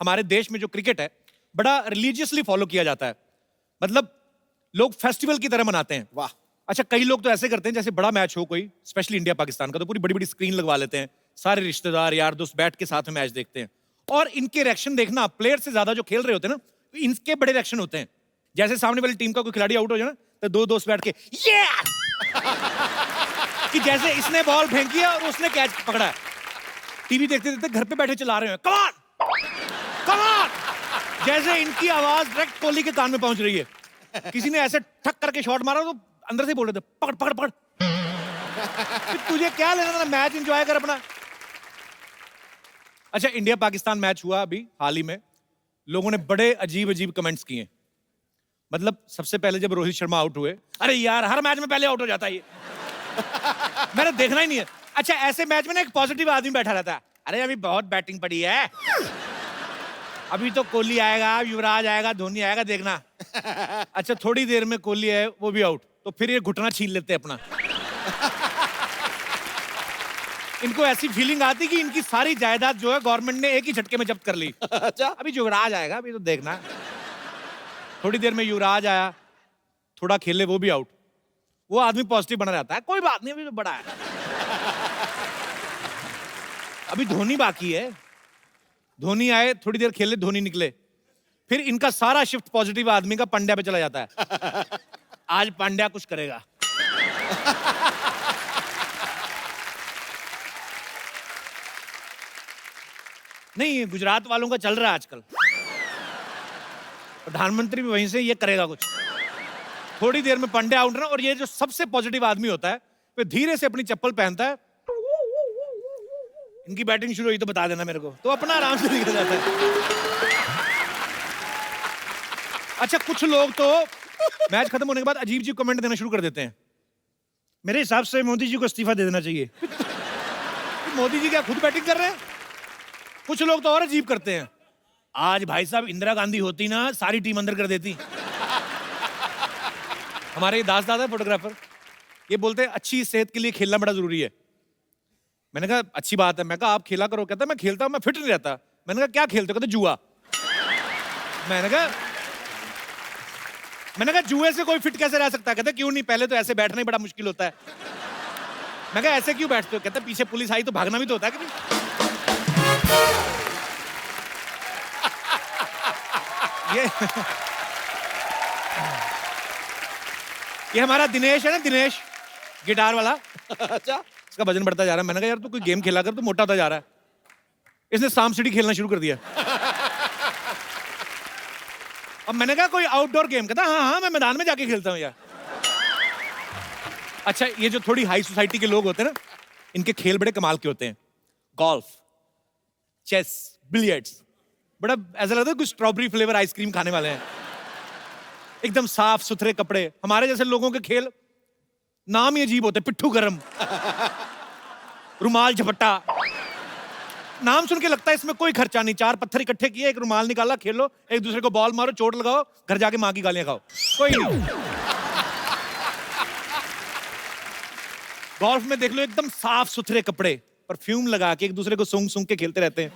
हमारे देश में जो क्रिकेट है बड़ा रिलीजियसली फॉलो किया जाता है, मतलब लोग फेस्टिवल की तरह मनाते हैं। वाह। अच्छा, कई लोग तो ऐसे करते हैं जैसे बड़ा मैच हो कोई, स्पेशली इंडिया पाकिस्तान का, तो पूरी बड़ी बड़ी स्क्रीन लगवा लेते हैं, सारे रिश्तेदार यार दोस्त बैठ के साथ में मैच देखते हैं, और इनके रिएक्शन देखना प्लेयर से ज्यादा जो खेल रहे होते हैं ना, इनके बड़े रिएक्शन होते हैं। जैसे सामने वाली टीम का कोई खिलाड़ी आउट हो जाए ना, तो दो दोस्त बैठ के ये कि जैसे इसने बॉल फेंकी है और उसने कैच पकड़ा है। टीवी देखते देखते घर पे बैठे चला रहे हैं, कम ऑन कम ऑन, जैसे इनकी आवाज डायरेक्ट कोहली के कान में पहुंच रही है। किसी ने ऐसे ठक करके शॉट मारा तो अंदर से बोल रहे थे पकड़ पकड़ पकड़। तुझे क्या लेना था, मैच एंजॉय कर अपना। अच्छा, इंडिया पाकिस्तान मैच हुआ अभी हाल ही में, लोगों ने बड़े अजीब अजीब कमेंट्स किए। मतलब सबसे पहले जब रोहित शर्मा आउट हुए, अरे यार हर मैच में पहले आउट हो जाता है ये। मैंने देखना ही नहीं है। अच्छा, ऐसे मैच में ना एक पॉजिटिव आदमी बैठा रहता है, अरे अभी बहुत बैटिंग पड़ी है, अभी तो कोहली आएगा, युवराज आएगा, धोनी आएगा, देखना। अच्छा, थोड़ी देर में कोहली है, वो भी आउट, तो फिर ये घुटना छीन लेते हैं अपना। इनको ऐसी फीलिंग आती कि इनकी सारी जायदाद जो है गवर्नमेंट ने एक ही झटके में जब्त कर ली। अच्छा, अभी युवराज आएगा, अभी तो देखना। थोड़ी देर में युवराज आया, थोड़ा खेले, वो भी आउट। वो आदमी पॉजिटिव बना रहता है, कोई बात नहीं, अभी तो बड़ा है। अभी धोनी बाकी है, धोनी आए, थोड़ी देर खेले, धोनी निकले, फिर इनका सारा शिफ्ट पॉजिटिव आदमी का पांड्या पे चला जाता है। आज पांड्या कुछ करेगा। नहीं, गुजरात वालों का चल रहा है आजकल, प्रधानमंत्री भी वहीं से ये करेगा कुछ। थोड़ी देर में पांड्या आउट ना, और ये जो सबसे पॉजिटिव आदमी होता है वो धीरे से अपनी चप्पल पहनता है, इनकी बैटिंग शुरू हुई तो बता देना मेरे को, तो अपना आराम से निकल जाता है। अच्छा, कुछ लोग तो मैच खत्म होने के बाद अजीब अजीब कमेंट देना शुरू कर देते हैं। मेरे हिसाब से मोदी जी को इस्तीफा दे देना चाहिए। मोदी जी क्या खुद बैटिंग कर रहे हैं? कुछ लोग तो और अजीब करते हैं, आज भाई साहब इंदिरा गांधी होती ना, सारी टीम अंदर कर देती। हमारे दास दादा फोटोग्राफर, ये बोलते हैं अच्छी सेहत के लिए खेलना बड़ा जरूरी है। मैंने कहा अच्छी बात है, मैं कहा आप खेला करो, कहता मैं खेलता हूं, मैं फिट नहीं रहता। मैंने कहा क्या खेलते हो? कहते जुआ। मैंने कहा जुए से कोई फिट कैसे रह सकता है? कहते क्यों नहीं, पहले तो ऐसे बैठना ही बड़ा मुश्किल होता है। मैं कहा ऐसे क्यों बैठते हो? कहते पीछे पुलिस आई तो भागना भी तो होता है कि नहीं। ये हमारा दिनेश है ना, दिनेश गिटार वाला। अच्छा, इसका वजन बढ़ता जा रहा है। मैंने कहा यार तू कोई गेम खेला कर, तो मोटा होता जा रहा है। इसने सांप सीढ़ी खेलना शुरू कर दिया। अब मैंने कहा कोई आउटडोर गेम, कहता हाँ हाँ मैं मैदान में जाके खेलता हूँ यार। अच्छा, ये जो थोड़ी हाई सोसाइटी के लोग होते हैं ना, इनके खेल बड़े कमाल के होते हैं। गोल्फ, चेस, बिलियर्ड्स, बड़ा ऐसा लगता है कुछ स्ट्रॉबेरी फ्लेवर आइसक्रीम खाने वाले हैं। एकदम साफ सुथरे कपड़े। हमारे जैसे लोगों के खेल नाम ही अजीब होते, पिट्ठू गरम, रुमाल झपट्टा। नाम सुन के लगता है इसमें कोई खर्चा नहीं, चार पत्थर इकट्ठे किए, एक रुमाल निकाला, खेलो, एक दूसरे को बॉल मारो, चोट लगाओ, घर जाके मां की गालियां खाओ, कोई नहीं। गोल्फ में देख लो एकदम साफ सुथरे कपड़े, परफ्यूम लगा के एक दूसरे को सूंघ सूंघ के खेलते रहते हैं।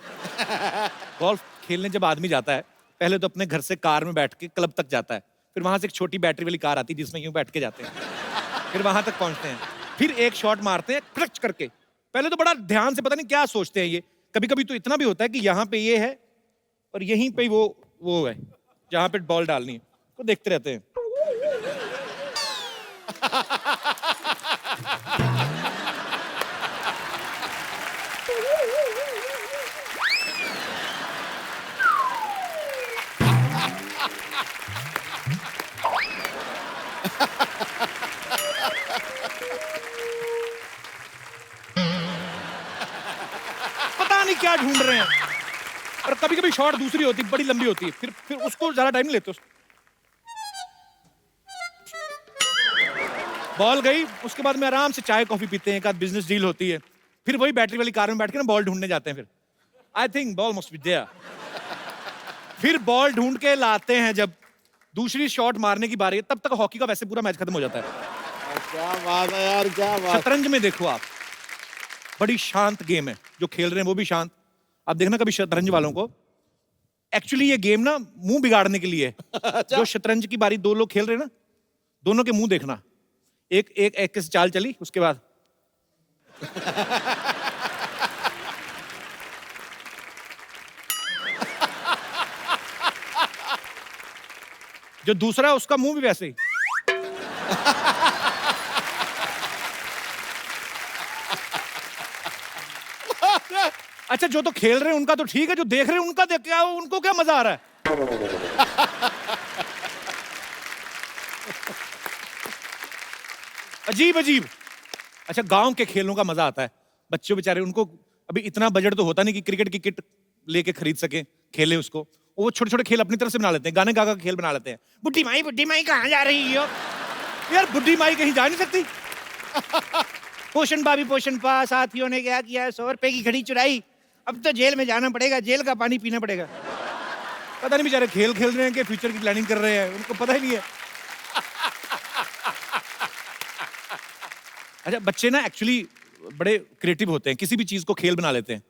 गोल्फ खेलने जब आदमी जाता है, पहले तो अपने घर से कार में बैठ के क्लब तक जाता है, फिर वहां से एक छोटी बैटरी वाली कार आती है जिसमें यूं बैठ के जाते हैं, फिर वहां तक पहुंचते हैं, फिर एक शॉट मारते हैं क्रच करके। पहले तो बड़ा ध्यान से, पता नहीं क्या सोचते हैं ये, कभी कभी तो इतना भी होता है कि यहाँ पे ये है और यहीं पे वो है जहां पे बॉल डालनी है, तो देखते रहते हैं। पता नहीं क्या ढूंढ रहे हैं। और कभी कभी शॉट दूसरी होती, बड़ी लंबी होती है, फिर उसको ज्यादा टाइम नहीं लेते। बॉल गई, उसके बाद में आराम से चाय कॉफी पीते हैं, एक आध बिजनेस डील होती है, फिर वही बैटरी वाली कार में बैठ के ना बॉल ढूंढने जाते हैं। फिर I think ball must be there. फिर बॉल ढूंढ के लाते हैं, जब दूसरी शॉट मारने की बारी है, तब तक हॉकी का वैसे पूरा मैच खत्म हो जाता है। क्या बात है यार, क्या बात। शतरंज में देखो आप, बड़ी शांत गेम है, जो खेल रहे हैं वो भी शांत। आप देखना कभी शतरंज वालों को, एक्चुअली ये गेम ना मुंह बिगाड़ने के लिए है। जो शतरंज की बारी दो लोग खेल रहे हैं ना, दोनों के मुंह देखना, एक एक एक से चाल चली, उसके बाद जो दूसरा है उसका मुंह भी वैसे ही। अच्छा, जो तो खेल रहे हैं उनका तो ठीक है, जो देख रहे हैं उनका देख क्या, उनको क्या मजा आ रहा है? अजीब अजीब। अच्छा, गांव के खेलों का मजा आता है। बच्चे बेचारे, उनको अभी इतना बजट तो होता नहीं कि क्रिकेट की किट लेके खरीद सके, खेले उसको। वो छोटे छोटे खेल अपनी तरफ से बना लेते हैं, गाने गा गा के खेल बना लेते हैं। बुड्ढी माई कहाँ जा रही हो? यार बुड्ढी माई कहीं जा नहीं सकती। पोषण भाभी पोषण पा, साथियों ने क्या किया, 100 रुपए की घड़ी चुराई, अब तो जेल में जाना पड़ेगा, जेल का पानी पीना पड़ेगा। पता नहीं बेचारे खेल खेल रहे हैं कि फ्यूचर की प्लानिंग कर रहे हैं, उनको पता ही नहीं है। अच्छा, बच्चे ना एक्चुअली बड़े क्रिएटिव होते हैं, किसी भी चीज को खेल बना लेते हैं।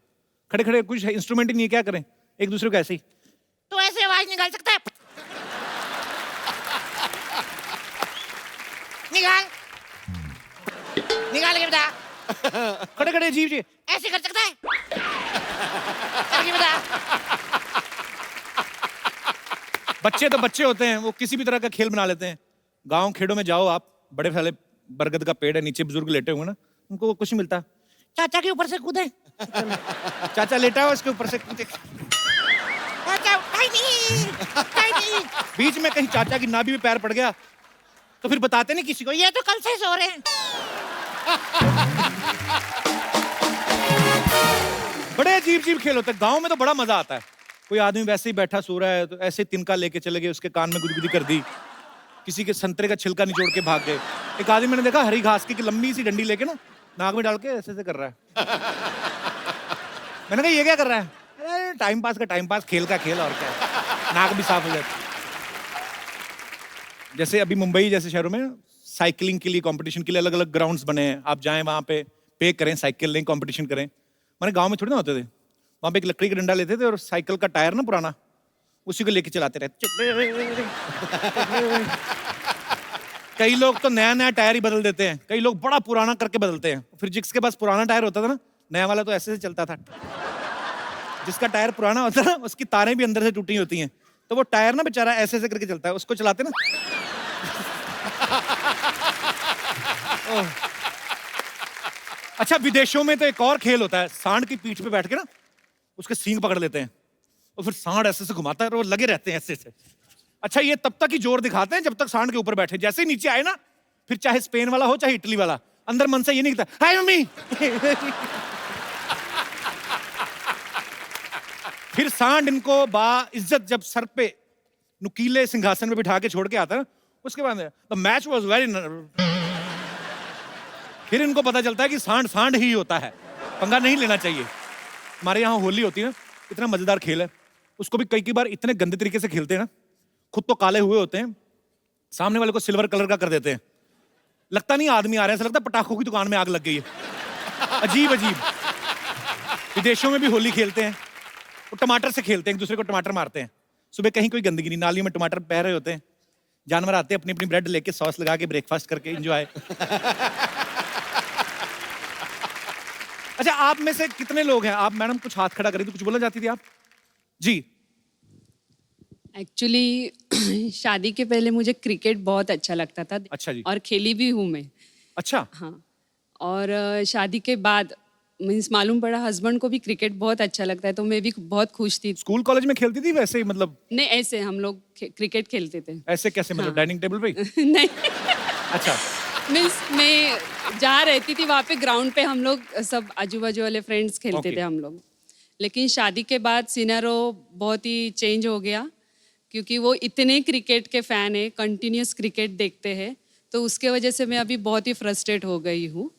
खड़े खड़े कुछ इंस्ट्रूमेंट ही नहीं है, क्या करें, एक दूसरे को ऐसे ही, तो ऐसे आवाज निकाल सकता है, निकाल निकाल के बता। खड़े खड़े अजीब जी, ऐसे कर सकता है, करके बता। बच्चे तो बच्चे होते हैं, वो किसी भी तरह का खेल बना लेते हैं। गांव खेड़ों में जाओ आप, बड़े फैले बरगद का पेड़ है, नीचे बुजुर्ग लेटे हुए ना, उनको कुछ नहीं मिलता, चाचा के ऊपर से कूदे। चाचा लेटा हुआ, उसके ऊपर से कूदे। चाचा नहीं। बीच में कहीं चाचा की नाभि में पैर पड़ गया तो फिर बताते नहीं किसी को, ये तो कल से सो रहे हैं। बड़े अजीब अजीब खेल होते हैं। गांव में तो बड़ा मजा आता है। कोई आदमी वैसे ही बैठा सो रहा है तो ऐसे तिनका लेके चले गए, उसके कान में गुदगुदी कर दी, किसी के संतरे का छिलका निचोड़ के भाग गए। एक आदमी मैंने देखा हरी घास की लंबी सी डंडी लेके ना नाक में डाल के ऐसे ऐसे कर रहा है। मैंने कहा ये क्या कर रहा है? टाइम पास का टाइम पास, खेल का खेल, और क्या है, नाक भी साफ हो जाती। जैसे अभी मुंबई जैसे शहरों में साइकिलिंग के लिए कंपटीशन के लिए अलग अलग ग्राउंड्स बने हैं, आप जाएं वहां पे करें, साइकिल लें, कंपटीशन करें। मैंने गांव में थोड़ी ना होते थे, वहां पे एक लकड़ी का डंडा लेते थे और साइकिल का टायर ना पुराना, उसी को लेके चलाते रहते। कई लोग तो नया नया टायर ही बदल देते हैं, कई लोग बड़ा पुराना करके बदलते हैं। फिर जिसके पास पुराना टायर होता था ना, नया वाला तो ऐसे से चलता था। जिसका टायर पुराना होता है ना, उसकी तारें भी अंदर से टूटी होती हैं, तो वो टायर ना बेचारा ऐसे ऐसे करके चलता है, उसको चलाते ना। अच्छा, विदेशों में तो एक और खेल होता है, सांड की पीठ पे बैठ के ना उसके सींग पकड़ लेते हैं और फिर सांड ऐसे से घुमाता है और वो लगे रहते हैं ऐसे से। अच्छा, ये तब तक ही जोर दिखाते हैं जब तक सांड के ऊपर बैठे, जैसे ही नीचे आए ना, फिर चाहे स्पेन वाला हो चाहे इटली वाला, अंदर मन से ये नहीं कहता हाय मम्मी। फिर सांड इनको बा इज्जत जब सर पे नुकीले सिंहासन में बिठा के छोड़ के आता है, उसके बाद द मैच वाज वेरी, फिर इनको पता चलता है कि सांड सांड ही होता है, पंगा नहीं लेना चाहिए। हमारे यहाँ होली होती है ना, इतना मजेदार खेल है, उसको भी कई बार इतने गंदे तरीके से खेलते हैं ना, खुद तो काले हुए होते हैं, सामने वाले को सिल्वर कलर का कर देते हैं, लगता नहीं आदमी आ रहे हैं, ऐसा लगता है पटाखों की दुकान में आग लग गई है। अजीब अजीब। विदेशों में भी होली खेलते हैं, वो टमाटर से खेलते हैं, एक दूसरे को टमाटर मारते हैं। सुबह कहीं कोई गंदगी नहीं, नालियों में टमाटर बह रहे होते हैं, जानवर आते हैं अपनी अपनी ब्रेड लेके सॉस लगा के ब्रेकफास्ट करके एंजॉय। अच्छा, आप में से कितने लोग हैं, आप मैडम कुछ हाथ खड़ा करिए, तो कुछ बोलना चाहती थी आप जी? एक्चुअली शादी के पहले मुझे क्रिकेट बहुत अच्छा लगता था। अच्छा जी। और खेली भी हूँ मैं। अच्छा। हाँ। और शादी के बाद मीन्स मालूम पड़ा हस्बैंड को भी क्रिकेट बहुत अच्छा लगता है, तो मैं भी बहुत खुश थी। स्कूल कॉलेज में खेलती थी वैसे ही, मतलब? नहीं, ऐसे हम लोग क्रिकेट खेलते थे। ऐसे कैसे, मतलब डाइनिंग टेबल पे? नहीं। अच्छा। मीन्स मैं जहाँ रहती थी वहाँ पे ग्राउंड पे हम लोग सब आजू बाजू वाले फ्रेंड्स खेलते थे हम लोग। लेकिन शादी के बाद सिनेरियो बहुत ही चेंज हो गया, क्योंकि वो इतने क्रिकेट के फैन है, कंटिन्यूस क्रिकेट देखते हैं, तो उसके वजह से मैं अभी बहुत ही फ्रस्ट्रेट हो गई हूँ।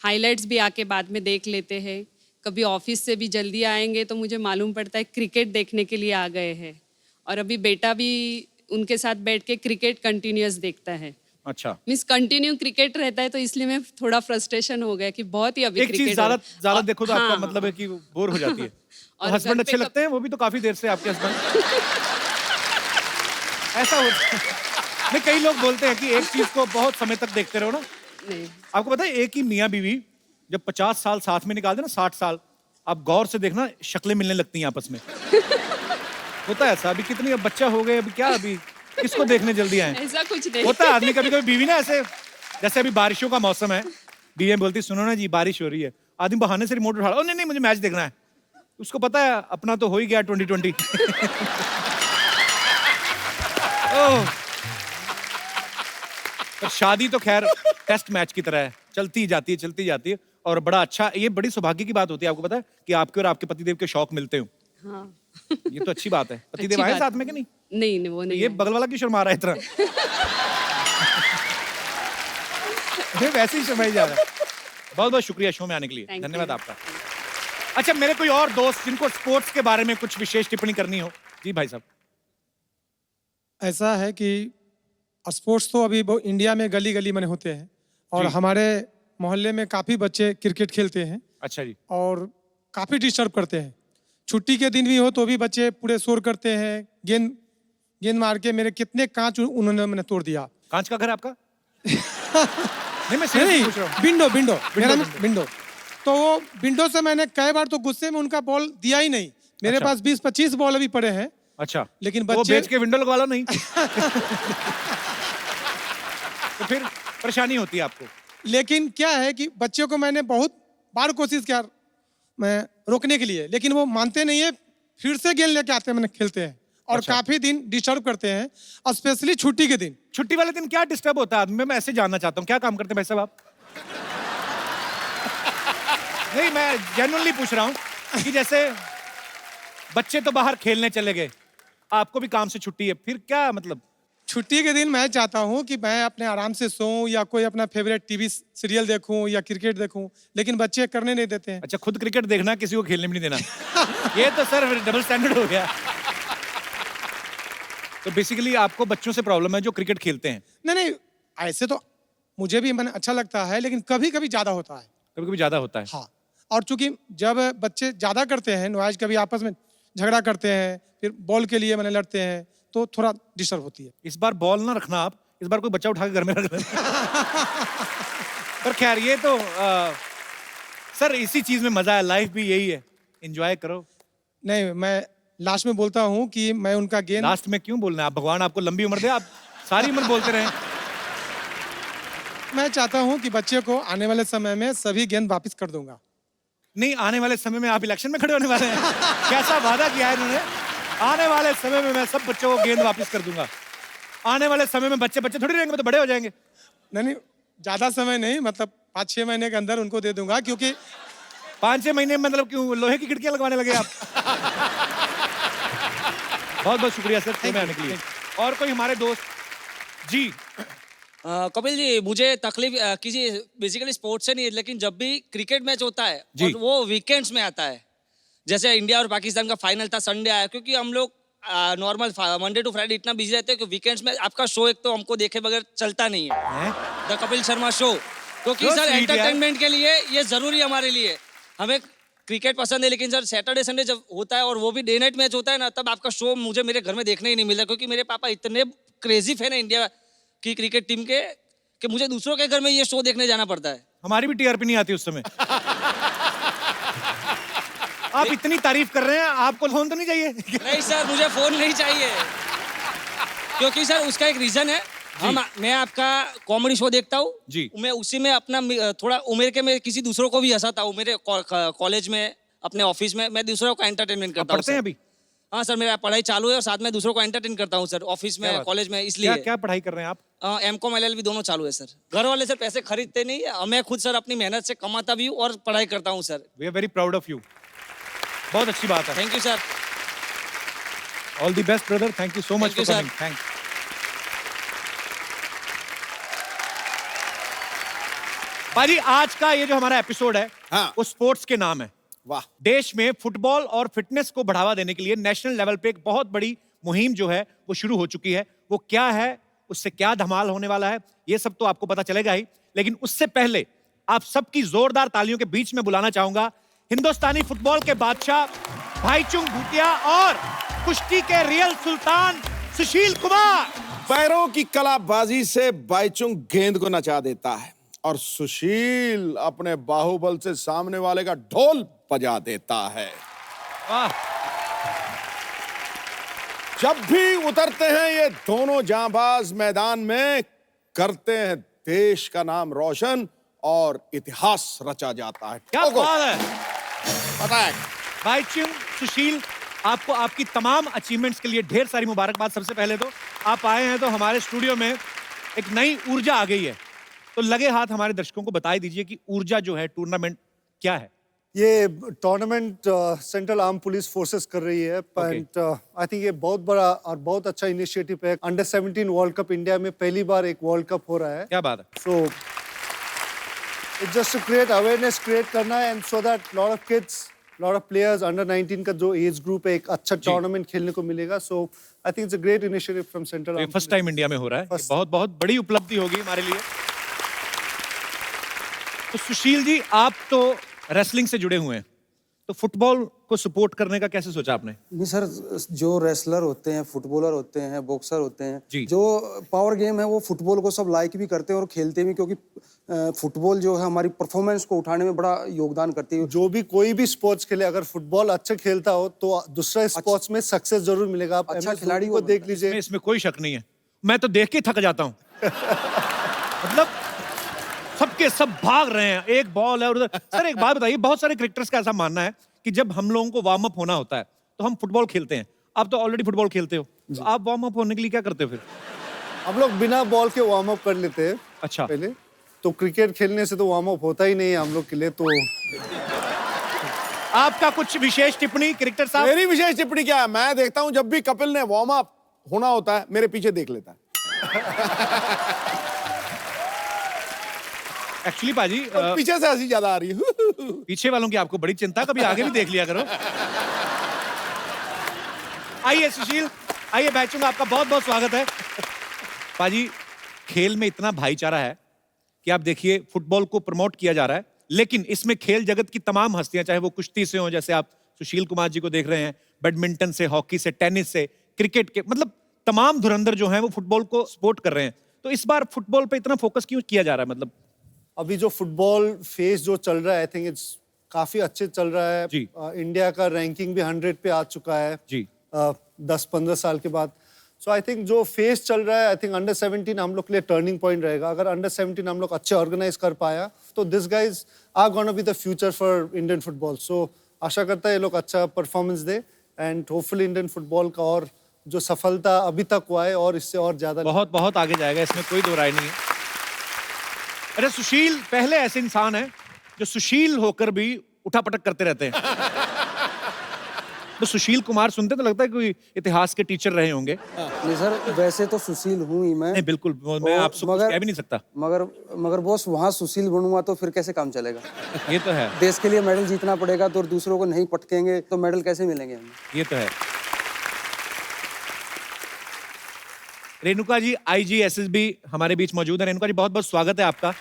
हाइलाइट्स भी आके बाद में देख लेते हैं, कभी ऑफिस से भी जल्दी आएंगे तो मुझे मालूम पड़ता है क्रिकेट देखने के लिए आ गए हैं, और अभी बेटा भी उनके साथ बैठ के क्रिकेट कंटिन्यूस देखता है। अच्छा। मीन्स कंटिन्यू क्रिकेट रहता है, तो इसलिए मैं थोड़ा फ्रस्ट्रेशन हो गया कि बहुत ही अभी एक चीज ज्यादा देखो तो आपका हाँ, मतलब है कि बोर हो जाती है। और हस्बैंड घर पे अच्छे लगते हैं? वो भी तो काफी देर से आपके हस्बैंड ऐसा होता है। नहीं, कई लोग बोलते हैं कि एक चीज को बहुत समय तक देखते रहो ना। नहीं, आपको पता है एक ही मियाँ बीवी जब 50 साल साथ में निकाल दे ना, 60 साल, आप गौर से देखना शक्लें मिलने लगती हैं आपस में। होता है ऐसा। अभी कितनी, अब बच्चा हो गए, अभी क्या, अभी किसको देखने जल्दी आए? ऐसा कुछ नहीं। होता है आदमी कभी कभी बीवी ना ऐसे, जैसे अभी बारिशों का मौसम है, बीवी बोलती सुनो ना जी बारिश हो रही है, आदमी बहाने से रिमोट उठा लो, नहीं नहीं मुझे मैच देखना है। उसको पता है अपना तो हो ही गया 2020। ओह, पर शादी तो खैर टेस्ट मैच की तरह है, चलती जाती है, चलती जाती है। और बड़ा अच्छा, ये बड़ी सौभाग्य की बात होती है, आपको पता है कि आपके और आपके पतिदेव के शौक मिलते हो। हाँ। ये तो अच्छी बात है। पतिदेव अच्छी आए बात साथ में कि नहीं? नहीं, नहीं वो नहीं ये है। बगल वाला क्यों शर्मा रहा है इतना? ये वैसे ही शर्माई जा रहा है। बहुत बहुत शुक्रिया शो में आने के लिए, Thank धन्यवाद you. आपका। अच्छा, मेरे कोई और दोस्त जिनको स्पोर्ट्स के बारे में कुछ विशेष टिप्पणी करनी हो? जी भाई साहब। ऐसा है कि स्पोर्ट्स तो अभी इंडिया में गली गली में होते हैं और जी। हमारे मोहल्ले में काफ़ी बच्चे क्रिकेट खेलते हैं अच्छा जी। और काफ़ी डिस्टर्ब करते हैं। छुट्टी के दिन भी हो तो भी बच्चे पूरे शोर करते हैं, गेंद गेंद मार के मेरे कितने कांच उन्होंने मैंने तोड़ दिया। कांच का घर है आपका? नहीं, मैं नहीं सीरियसली पूछ रहा हूँ। विंडो विंडो मेरा विंडो। विंडो। तो वो विंडो से मैंने कई बार तो गुस्से में उनका बॉल दिया ही नहीं। मेरे अच्छा। पास 20-25 बॉल अभी पड़े हैं। अच्छा, लेकिन तो वो बच्चे बेच के विंडो लगवा लो नहीं। तो फिर परेशानी होती है आपको। लेकिन क्या है कि बच्चों को मैंने बहुत बार कोशिश किया मैं रोकने के लिए, लेकिन वो मानते नहीं है। फिर से गेंद लेके आते हैं, मैंने खेलते हैं और अच्छा। काफी दिन डिस्टर्ब करते हैं, स्पेशली छुट्टी के दिन। छुट्टी वाले दिन क्या डिस्टर्ब होता है आदमी? मैं ऐसे जानना चाहता हूँ, क्या काम करते हैं भाई साहब आप? नहीं, मैं जेन्युइनली पूछ रहा हूँ कि जैसे बच्चे तो बाहर खेलने चले गए, आपको भी काम से छुट्टी है, फिर क्या मतलब? छुट्टी के दिन मैं चाहता हूँ कि मैं अपने आराम से सोऊं या कोई अपना फेवरेट टीवी सीरियल देखूं या क्रिकेट देखूं, लेकिन बच्चे करने नहीं देते हैं। अच्छा, खुद क्रिकेट देखना, किसी को खेलने भी नहीं देना। ये तो सर डबल स्टैंडर्ड हो गया। तो बेसिकली आपको बच्चों से प्रॉब्लम है जो क्रिकेट खेलते हैं? नहीं नहीं, ऐसे तो मुझे भी मैंने अच्छा लगता है, लेकिन कभी कभी ज्यादा होता है। कभी कभी ज्यादा होता है। हाँ, और चूंकि जब बच्चे ज्यादा करते हैं नॉइज, कभी आपस में झगड़ा करते हैं, फिर बॉल के लिए मैंने लड़ते हैं, तो थोड़ा डिस्टर्ब होती है। इस बार बॉल ना रखना आप, इस बार कोई बच्चा उठा के घर में रख लेना। पर खैर ये तो सर इसी चीज में मजा है, लाइफ भी यही है, एंजॉय करो। नहीं, मैं लास्ट में बोलता हूँ कि मैं उनका गेंद लास्ट में क्यों बोलना है? आप भगवान आपको लंबी उम्र दे, आप सारी उम्र बोलते रहें। मैं चाहता हूँ कि बच्चे को आने वाले समय में सभी गेंद वापस कर दूंगा। नहीं, आने वाले समय में आप इलेक्शन में खड़े होने वाले हैं? कैसा वादा किया है इन्होंने? आने वाले समय में मैं सब बच्चों को गेंद वापस कर दूंगा। आने वाले समय में बच्चे बच्चे थोड़ी रहेंगे, वो तो बड़े हो जाएंगे। नहीं, ज्यादा समय नहीं, मतलब 5-6 महीने के अंदर उनको दे दूंगा, क्योंकि 5-6 महीने में मतलब क्यों लोहे की खिड़कियां लगवाने लगे आप? बहुत बहुत शुक्रिया सर शो में आने के लिए। और कोई हमारे दोस्त? जी। कपिल जी, मुझे तकलीफ किसी बेसिकली स्पोर्ट्स से नहीं है, लेकिन जब भी क्रिकेट मैच होता है जी। और वो वीकेंड्स में आता है, जैसे इंडिया और पाकिस्तान का फाइनल था, संडे आया, क्योंकि हम लोग नॉर्मल मंडे टू फ्राइडे इतना बिजी रहते हैं कि वीकेंड्स में आपका शो एक तो हमको देखे बगैर चलता नहीं है, हैं? The Kapil Sharma show. क्योंकि So सर sweet यार। एंटरटेनमेंट के लिए ये जरूरी है हमारे लिए। हमें क्रिकेट पसंद है, लेकिन सर सैटरडे संडे जब होता है और वो भी डे नाइट मैच होता है ना, तब आपका शो मुझे मेरे घर में देखने ही नहीं मिलता, क्योंकि मेरे पापा इतने क्रेजी फैन है इंडिया की क्रिकेट टीम के कि मुझे दूसरों के घर में ये शो देखने जाना पड़ता है। हमारी भी टीआरपी नहीं आती उस समय। आप इतनी तारीफ कर रहे हैं, आपको फोन तो नहीं चाहिए? नहीं सर, मुझे फोन नहीं चाहिए, क्योंकि सर उसका एक रीजन है। मैं आपका कॉमेडी शो देखता हूँ जी। मैं उसी में अपना थोड़ा उम्र के मैं किसी दूसरों को भी हंसाता हूँ। मेरे कॉलेज में, अपने ऑफिस में मैं दूसरों को एंटरटेनमेंट करता हूँ। पढ़ते हैं अभी? हाँ सर, मेरा पढ़ाई चालू है और साथ में दूसरों को एंटरटेन करता हूँ सर, ऑफिस क्या में, बात? कॉलेज में, क्या इसलिए। क्या पढ़ाई कर रहे हैं आप? एमकॉम एलएलबी दोनों चालू है सर। घर वाले सर पैसे खरीदते नहीं है, मैं खुद सर अपनी मेहनत से कमाता भी हूँ और पढ़ाई करता हूँ sir. We are very proud of you. बहुत अच्छी बात है। Thank you sir. All the best brother, thank you so much Thank you, for sir. Coming. Thanks. भाजी, आज का ये जो हमारा एपिसोड है हाँ। वो स्पोर्ट्स के नाम है। वाह। देश में फुटबॉल और फिटनेस को बढ़ावा देने के लिए नेशनल लेवल पे एक बहुत बड़ी मुहिम जो है वो शुरू हो चुकी है। वो क्या है, उससे क्या धमाल होने वाला है, ये सब तो आपको पता चलेगा ही, लेकिन उससे पहले आप सबकी जोरदार तालियों के बीच में बुलाना चाहूंगा हिंदुस्तानी फुटबॉल के बादशाह भाईचुंग भूटिया और कुश्ती के रियल सुल्तान सुशील कुमार। पैरों की कलाबाजी से बाईचुंग गेंद को नचा देता है और सुशील अपने बाहुबल से सामने वाले का ढोल बजा देता है। वाह, जब भी उतरते हैं ये दोनों जांबाज मैदान में, करते हैं देश का नाम रोशन और इतिहास रचा जाता है। क्या ठोको, बात है अटैक। भाईचुंग, सुशील, आपको आपकी तमाम अचीवमेंट्स के लिए ढेर सारी मुबारकबाद। सबसे पहले तो आप आए हैं तो हमारे स्टूडियो में एक नई ऊर्जा आ गई है, तो लगे हाथ हमारे दर्शकों को बता दीजिए कि ऊर्जा जो है टूर्नामेंट क्या है। ये tournament central arm police forces कर रही है एंड आई थिंक ये बहुत बड़ा और बहुत अच्छा इनिशिएटिव है। अंडर 17 वर्ल्ड कप इंडिया में पहली बार एक वर्ल्ड कप हो रहा है। क्या बात है। So it's just to create awareness create करना है and so that lot of kids, lot of players under 19 का जो एज ग्रुप है एक अच्छा टूर्नामेंट खेलने को मिलेगा। So I think it's a great initiative from central arm. First time India में हो रहा है, ये बहुत बहुत बड़ी उपलब्धि होगी हमारे लिए। तो सुशील जी, आप तो रेसलिंग से जुड़े हुए हैं, तो फुटबॉल को सपोर्ट करने का कैसे सोचा आपने? नहीं सर, जो रेसलर होते हैं, फुटबॉलर होते हैं, बॉक्सर होते जी। हैं, जो पावर गेम है वो फुटबॉल को सब लाइक भी करते हैं और खेलते भी, क्योंकि फुटबॉल जो है हमारी परफॉर्मेंस को उठाने में बड़ा योगदान करती है। जो भी कोई भी स्पोर्ट्स खेले, अगर फुटबॉल अच्छा खेलता हो तो दूसरा स्पोर्ट्स में सक्सेस जरूर मिलेगा। आप अच्छा MS खिलाड़ी धोनी को वो देख लीजिए। इसमें कोई शक नहीं है, मैं तो देख के थक जाता हूँ। मतलब सबके सब भाग रहे हैं, एक बॉल है और उधर। सर एक बात बताइए, बहुत सारे क्रिकेटर्स का ऐसा मानना है कि जब हम लोगों को वार्म अप होना होता है तो हम फुटबॉल खेलते हैं। आप तो ऑलरेडी फुटबॉल खेलते हो, तो आप वार्म अप होने के लिए क्या करते हो फिर? हम लोग बिना बॉल के वार्म अप कर लेते हैं अच्छा, पहले। तो क्रिकेट खेलने से तो वार्म अप होता ही नहीं है हम लोग के लिए। तो आपका कुछ विशेष टिप्पणी क्रिकेटर साहब? मेरी विशेष टिप्पणी क्या है, मैं देखता हूं जब भी कपिल ने वार्म अप होना होता है मेरे पीछे देख लेता है। एक्चुअली पाजी, और पीछे से हंसी ज्यादा आ रही है। पीछे वालों की आपको बड़ी चिंता, कभी आगे भी देख लिया करो। आइए सुशील, आइए बैचुंग, आपका बहुत बहुत स्वागत है। पाजी, खेल में इतना भाईचारा है कि आप देखिए फुटबॉल को प्रमोट किया जा रहा है, लेकिन इसमें खेल जगत की तमाम हस्तियां, चाहे वो कुश्ती से हो, जैसे आप सुशील कुमार जी को देख रहे हैं, बैडमिंटन से, हॉकी से, टेनिस से, क्रिकेट के, मतलब तमाम धुरंधर जो हैं वो फुटबॉल को सपोर्ट कर रहे हैं। तो इस बार फुटबॉल पे इतना फोकस क्यों किया जा रहा है? मतलब अभी जो फुटबॉल फेज जो चल रहा है, आई थिंक इट्स काफी अच्छे चल रहा है। जी। इंडिया का रैंकिंग भी 100 पे आ चुका है जी। 10-15 साल के बाद। सो आई थिंक जो फेज चल रहा है, आई थिंक अंडर 17 हम लोग के लिए टर्निंग पॉइंट रहेगा। अगर अंडर 17 हम लोग अच्छे ऑर्गेनाइज कर पाया तो this guys are gonna be the future for Indian football. So आशा करता है ये लोग अच्छा परफॉर्मेंस दे एंड होपफुली इंडियन फुटबॉल का और जो सफलता अभी तक हुआ है और इससे और ज्यादा बहुत बहुत आगे जाएगा, इसमें कोई दो राय नहीं है। अरे सुशील पहले ऐसे इंसान है जो सुशील होकर भी उठापटक करते रहते हैं। तो सुशील कुमार सुनते तो लगता है कोई इतिहास के टीचर रहे होंगे। नहीं सर, वैसे तो सुशील हूँ ही मैं। नहीं बिल्कुल, मैं और आपसे कुछ कह भी नहीं सकता। मगर बॉस, वहाँ सुशील बनूंगा तो फिर कैसे काम चलेगा? ये तो है, देश के लिए मेडल जीतना पड़ेगा, तो दूसरों को नहीं पटकेंगे तो मेडल कैसे मिलेंगे हमें? ये तो है। रेणुका जी, आईजी एसएसबी हमारे बीच मौजूद है। रेणुका जी, बहुत बहुत स्वागत है आपका।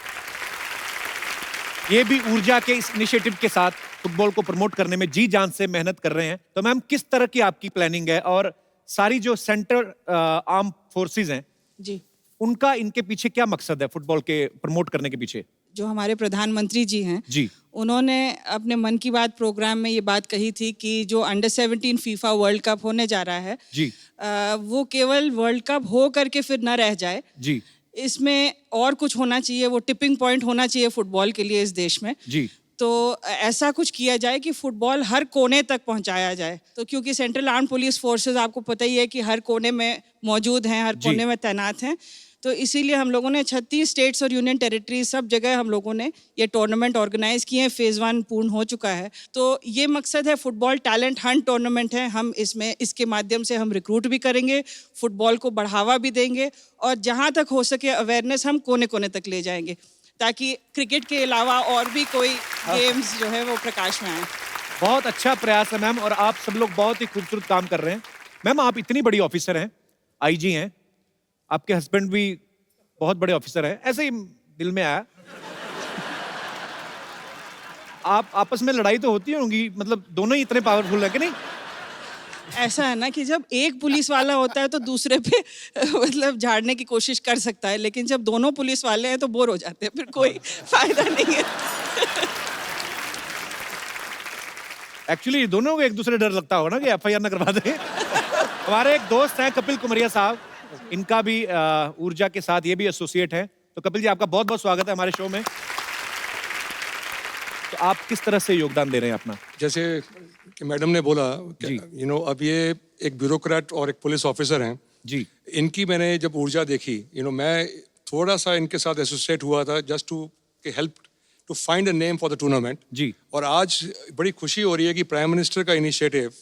ये भी ऊर्जा के इस इनिशिएटिव के साथ फुटबॉल को प्रमोट करने में जी जान से मेहनत कर रहे हैं। तो मैम, किस तरह की आपकी प्लानिंग है और सारी जो सेंट्रल आर्म फोर्सेस हैं जी, उनका इनके पीछे क्या मकसद है फुटबॉल के प्रमोट करने के पीछे? जो हमारे प्रधानमंत्री जी हैं जी, उन्होंने अपने मन की बात प्रोग्राम में ये बात कही थी कि जो अंडर 17 फीफा वर्ल्ड कप होने जा रहा है जी, वो केवल वर्ल्ड कप हो करके फिर न रह जाए। जी, इसमें और कुछ होना चाहिए, वो टिपिंग पॉइंट होना चाहिए फुटबॉल के लिए इस देश में। जी। तो ऐसा कुछ किया जाए कि फुटबॉल हर कोने तक पहुंचाया जाए। तो क्योंकि सेंट्रल आर्म पुलिस फोर्सेस आपको पता ही है कि हर कोने में मौजूद हैं, हर कोने में तैनात हैं, तो इसीलिए हम लोगों ने 36 स्टेट्स और यूनियन टेरिटरी सब जगह हम लोगों ने ये टूर्नामेंट ऑर्गेनाइज किए हैं। फेज़ 1 पूर्ण हो चुका है। तो ये मकसद है, फुटबॉल टैलेंट हंट टूर्नामेंट है। हम इसके माध्यम से हम रिक्रूट भी करेंगे, फुटबॉल को बढ़ावा भी देंगे और जहाँ तक हो सके अवेयरनेस हम कोने कोने तक ले जाएंगे, ताकि क्रिकेट के अलावा और भी कोई गेम्स जो है वो प्रकाश में आए। बहुत अच्छा प्रयास है मैम, और आप सब लोग बहुत ही खूबसूरत काम कर रहे हैं। मैम, आप इतनी बड़ी ऑफिसर हैं, आईजी हैं, आपके हस्बैंड भी बहुत बड़े ऑफिसर हैं, ऐसे ही दिल में आया। आप आपस में लड़ाई तो होती होंगी, मतलब दोनों ही इतने पावरफुल है कि नहीं? ऐसा है ना कि जब एक पुलिस वाला होता है तो दूसरे पे मतलब झाड़ने की कोशिश कर सकता है, लेकिन जब दोनों पुलिस वाले हैं तो बोर हो जाते हैं, फिर कोई फायदा नहीं है। एक्चुअली दोनों को एक दूसरे डर लगता होगा ना कि एफआईआर ना करवा दें। हमारे एक दोस्त हैं कपिल कुमरिया साहब, इनका भी ऊर्जा के साथ ये भी एसोसिएट है। तो कपिल जी, आपका बहुत बहुत स्वागत है हमारे शो में। तो आप किस तरह से योगदान दे रहे हैं अपना? जैसे कि मैडम ने बोला, अब ये एक ब्यूरोक्रेट और एक पुलिस ऑफिसर हैं जी। इनकी मैंने जब ऊर्जा देखी, मैं थोड़ा सा इनके साथ एसोसिएट हुआ था just to help to find a name for the tournament जी। और आज बड़ी खुशी हो रही है कि प्राइम मिनिस्टर का इनिशिएटिव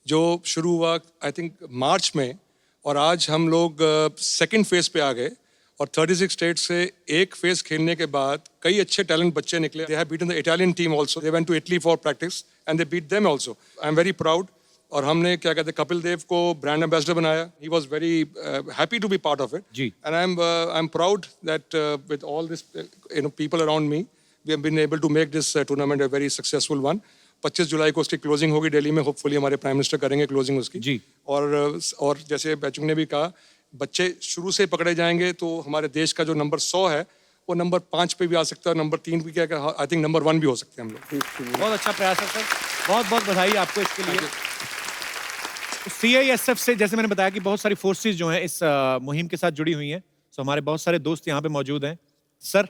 जो शुरू हुआ आई थिंक मार्च में, और आज हम लोग सेकंड फेज पे आ गए और 36 स्टेट से एक फेज खेलने के बाद कई अच्छे टैलेंट बच्चे निकले। They have beaten the Italian team also, they went to Italy for practice and they beat them also. I am very proud. और हमने क्या कहते हैं कपिल देव को ब्रांड एम्बेसडर बनाया। He was very happy to be part of it जी। And I am proud that with all this people around me we have been able to make this tournament a very successful one. 25 जुलाई को उसकी closing होगी दिल्ली में, hopefully हमारे prime minister करेंगे closing उसकी जी। और जैसे बैचुंग ने भी कहा, बच्चे शुरू से पकड़े जाएंगे तो हमारे देश का जो नंबर 100 है वो नंबर 5 पे भी आ सकता है, नंबर 3 भी, क्या आई थिंक नंबर 1 भी हो सकते हैं हम लोग। बहुत अच्छा प्रयास है सर, बहुत बहुत बधाई आपको इसके लिए। CISF से जैसे मैंने बताया कि बहुत सारी फोर्सेस जो हैं इस मुहिम के साथ जुड़ी हुई हैं, तो हमारे बहुत सारे दोस्त यहाँ पे मौजूद हैं। सर,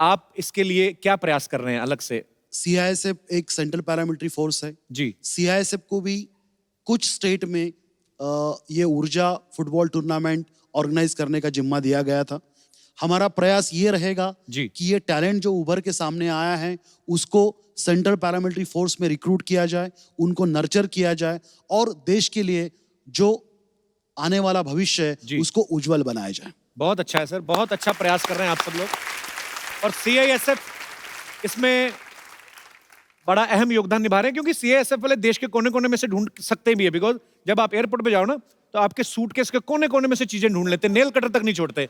आप इसके लिए क्या प्रयास कर रहे हैं अलग से? CISF एक सेंट्रल पैरामिलिट्री फोर्स है जी। CISF को भी कुछ स्टेट में ये ऊर्जा फुटबॉल टूर्नामेंट ऑर्गेनाइज करने का जिम्मा दिया गया था। हमारा प्रयास ये रहेगा जी। कि ये टैलेंट जो उभर के सामने आया है उसको सेंट्रल पैरामिलिट्री फोर्स में रिक्रूट किया जाए, उनको नर्चर किया जाए और देश के लिए जो आने वाला भविष्य है उसको उज्जवल बनाया जाए। बहुत अच्छा है सर, बहुत अच्छा प्रयास कर रहे हैं आप सब लोग। और CISF इसमें बड़ा अहम योगदान निभा रहे हैं, क्योंकि CISF वाले देश के कोने कोने में से ढूंढ सकते भी है। बिकॉज जब आप एयरपोर्ट पे जाओ ना, तो आपके सूटकेस के कोने कोने में से चीजें ढूंढ लेते, नेल कटर तक नहीं छोड़ते।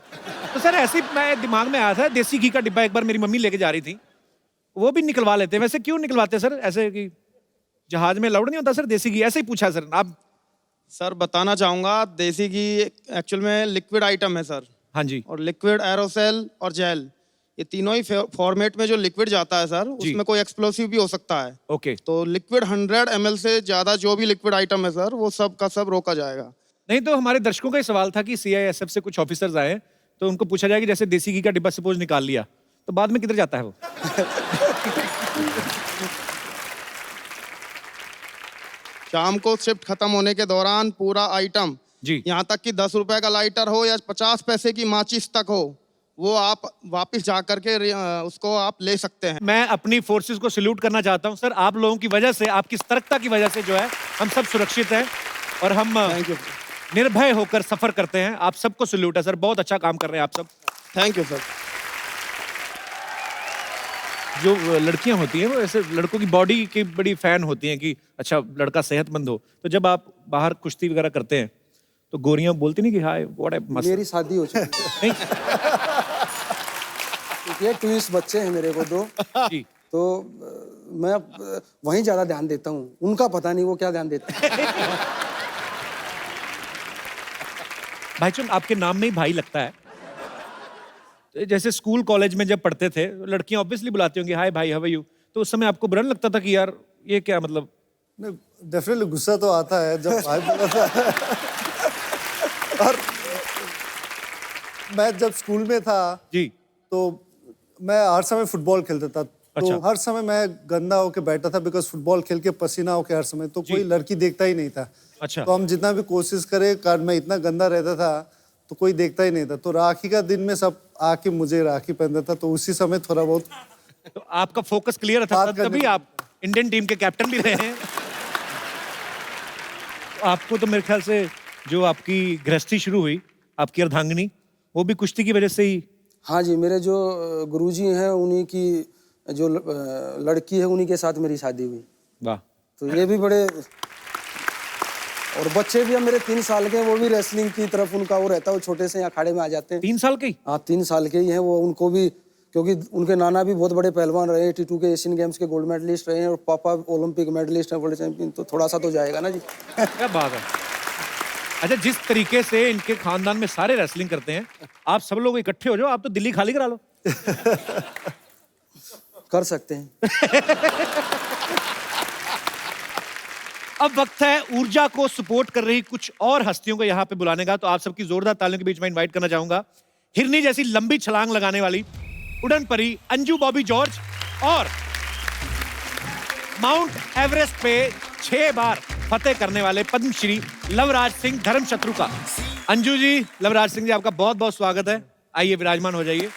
तो सर ऐसे ही मैं दिमाग में आया था, देसी घी का डिब्बा एक बार मेरी मम्मी लेके जा रही थी, वो भी निकलवा लेते। वैसे क्यों निकलवाते सर? ऐसे कि जहाज में अलाउड नहीं होता सर देसी घी? ऐसे ही पूछा सर। आप? सर बताना चाहूंगा, देसी घी एक्चुअल में लिक्विड आइटम है सर। हाँ जी। और लिक्विड, एरोसेल और जेल, ये तीनों ही फॉर्मेट में जो लिक्विड जाता है सर, उसमें कोई एक्सप्लोसिव भी हो सकता है। ओके। तो लिक्विड 100 ml से ज्यादा जो भी लिक्विड आइटम है सर, वो सब का सब रोका जाएगा। नहीं, तो हमारे दर्शकों का ही सवाल था कि CISF से कुछ ऑफिसर्स आए तो उनको पूछा जाए कि जैसे देसी घी का डिब्बा सपोज निकाल लिया तो बाद में किधर जाता है वो? शाम को शिफ्ट खत्म होने के दौरान पूरा आइटम जी, यहाँ तक कि 10 रुपए का लाइटर हो या 50 पैसे की माचिस तक हो, वो आप वापस जा करके उसको आप ले सकते हैं। मैं अपनी फोर्सेस को सल्यूट करना चाहता हूं सर। आप लोगों की वजह से, आपकी सतर्कता की वजह से जो है हम सब सुरक्षित हैं और हम निर्भय होकर सफर करते हैं। आप सबको सल्यूट है सर, बहुत अच्छा काम कर रहे हैं आप सब। Thank you sir. जो लड़कियां होती हैं वो ऐसे लड़कों की बॉडी की बड़ी फैन होती हैं कि अच्छा लड़का सेहतमंद हो, तो जब आप बाहर कुश्ती वगैरह करते हैं तो गोरियां बोलती नहीं कि हाय व्हाट आई मस्ट? मेरी शादी हो चुकी है। ये ट्विंस बच्चे हैं मेरे को 2। जी। तो मैं वहीं ज्यादा ध्यान देता हूँ, उनका पता नहीं वो क्या ध्यान देते हैं। भाईचुन, आपके नाम में ही भाई लगता है। तो जैसे स्कूल कॉलेज में जब पढ़ते थे, लड़कियां ऑब्वियसली बुलाती होंगी हाय भाई, हाउ आर यू, तो उस समय आपको बुरा नहीं लगता था कि यार ये क्या मतलब? डेफिनेटली गुस्सा तो आता है जब भाई बोला था। और मैं जब स्कूल में था जी, तो मैं हर समय फुटबॉल खेलता था। अच्छा। तो हर समय मैं गंदा होके बैठा था, बिकॉज फुटबॉल खेल के पसीना होके हर समय, तो कोई लड़की देखता ही नहीं था। अच्छा। तो हम जितना भी कोशिश करें, कारण मैं इतना गंदा रहता था तो कोई देखता ही नहीं था। तो राखी का दिन में सब आके मुझे राखी पहनता था, तो उसी समय थोड़ा बहुत तो आपका फोकस क्लियर था, तभी आप इंडियन टीम के कैप्टन भी रहे हैं। आपको तो मेरे ख्याल से जो आपकी गृहस्थी शुरू हुई, आपकी अर्धांगिनी, वो भी कुश्ती की वजह से ही? हाँ जी, मेरे जो गुरुजी हैं उन्हीं की जो लड़की है उन्हीं के साथ मेरी शादी हुई। वाह। तो ये भी बड़े, और बच्चे भी हैं मेरे 3 साल के, वो भी रेसलिंग की तरफ उनका वो रहता है, वो छोटे से अखाड़े में आ जाते हैं। 3 साल के ही? हाँ 3 साल के ही हैं वो। उनको भी क्योंकि उनके नाना भी बहुत बड़े पहलवान रहे हैं, T2 के एशियन गेम्स के गोल्ड मेडलिस्ट रहे हैं और पापा ओलंपिक मेडलिस्ट हैं, वर्ल्ड चैंपियन, तो थोड़ा सा तो जाएगा ना जी। क्या बात है। अच्छा, जिस तरीके से इनके खानदान में सारे रेसलिंग करते हैं, आप सब लोग इकट्ठे हो जाओ, आप तो दिल्ली खाली करा लो। कर सकते हैं। अब वक्त है ऊर्जा को सपोर्ट कर रही कुछ और हस्तियों को यहाँ पे बुलाने का। तो आप सबकी जोरदार तालियों के बीच में इनवाइट करना चाहूंगा हिरनी जैसी लंबी छलांग लगाने वाली उड़न परी अंजू बॉबी जॉर्ज और माउंट एवरेस्ट पे 6 बार फतेह करने वाले पद्मश्री लवराज सिंह धर्मशत्रु का। अंजू जी, लवराज सिंह जी, आपका बहुत बहुत स्वागत है। आइए विराजमान हो जाइए।